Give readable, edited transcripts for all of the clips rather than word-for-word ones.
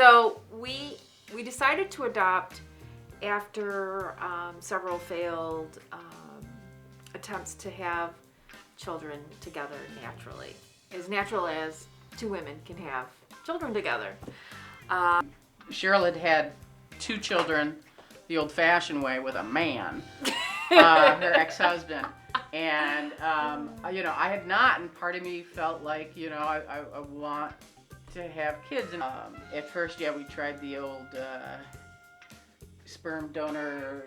So we decided to adopt after several failed attempts to have children together naturally. As natural as two women can have children together. Cheryl had 2 children the old-fashioned way with a man, her ex-husband. And, I had not, and part of me felt like, I want to have kids. And at first, we tried the old sperm donor,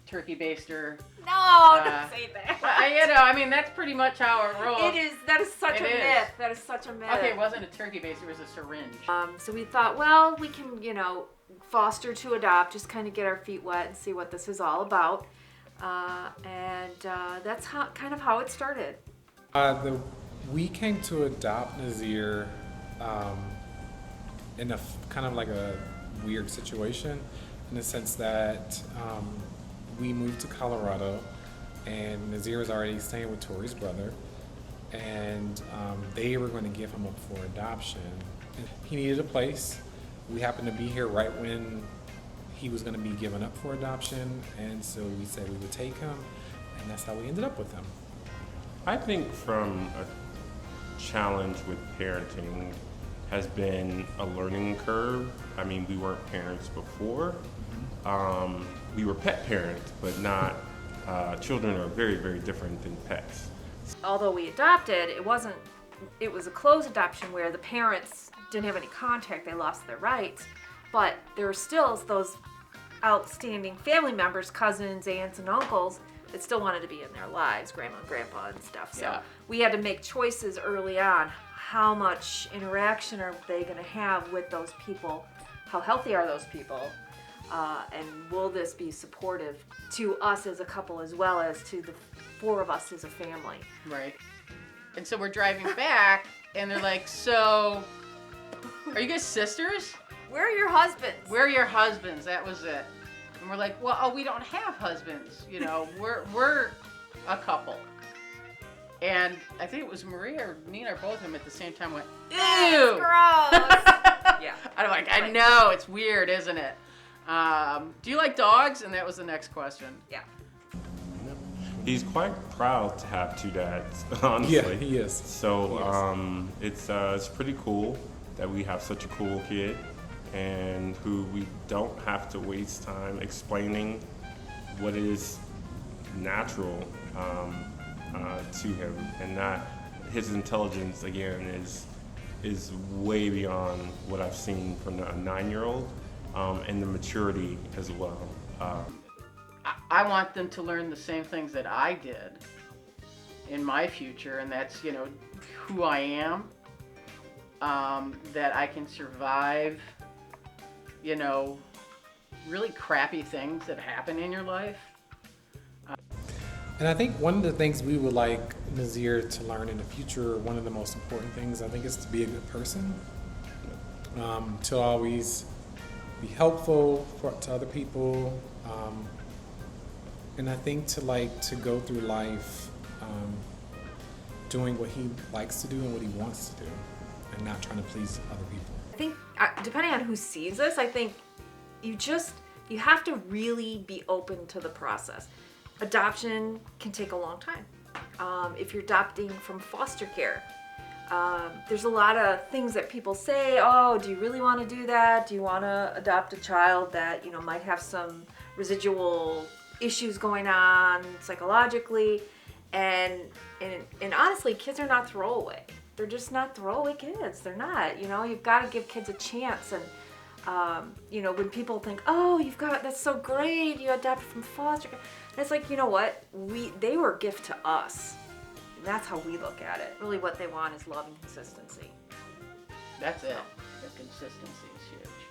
turkey baster. No, don't say that. That's pretty much how it rolls. That is such a myth. That is such a myth. Okay, it wasn't a turkey baster, it was a syringe. So we thought, well, we can, foster to adopt, just kind of get our feet wet and see what this is all about. That's kind of how it started. We came to adopt Nazir in a kind of like a weird situation, in the sense that we moved to Colorado, and Nazir was already staying with Tori's brother, and they were going to give him up for adoption. He needed a place. We happened to be here right when he was going to be given up for adoption, and so we said we would take him, and that's how we ended up with him. I think from a challenge with parenting has been a learning curve. We weren't parents before. We were pet parents, but not, children are very, very different than pets. Although we adopted, it was a closed adoption where the parents didn't have any contact, they lost their rights, but there were still those outstanding family members, cousins, aunts, and uncles that still wanted to be in their lives, grandma and grandpa and stuff. So we had to make choices early on. How much interaction are they going to have with those people? How healthy are those people? And will this be supportive to us as a couple as well as to the 4 of us as a family? Right. And so we're driving back, and they're like, so, are you guys sisters? Where are your husbands? Where are your husbands? That was it. And we're like, well, we don't have husbands. We're a couple. And I think it was Maria or Nina or both of them at the same time went, ew! That's gross! Yeah. I'm like, I know, it's weird, isn't it? Do you like dogs? And that was the next question. Yeah. He's quite proud to have 2 dads, honestly. Yeah, he is. So it's pretty cool that we have such a cool kid, and who we don't have to waste time explaining what is natural to him, and that his intelligence again is way beyond what I've seen from a 9-year-old, and the maturity as well. I want them to learn the same things that I did in my future, and that's, who I am, that I can survive, really crappy things that happen in your life. And I think one of the things we would like Nazir to learn in the future, one of the most important things, I think, is to be a good person, to always be helpful to other people, and I think to go through life doing what he likes to do and what he wants to do, and not trying to please other people. I think, depending on who sees this, I think you have to really be open to the process. Adoption can take a long time. If you're adopting from foster care, there's a lot of things that people say, oh, do you really want to do that? Do you want to adopt a child that, might have some residual issues going on psychologically? And honestly, kids are not throwaway. They're just not throwaway kids. They're not. You've got to give kids a chance. And when people think, oh, that's so great, you adopted from foster care. And it's like, you know what? They were a gift to us. And that's how we look at it. Really what they want is love and consistency. That's it. The consistency is huge.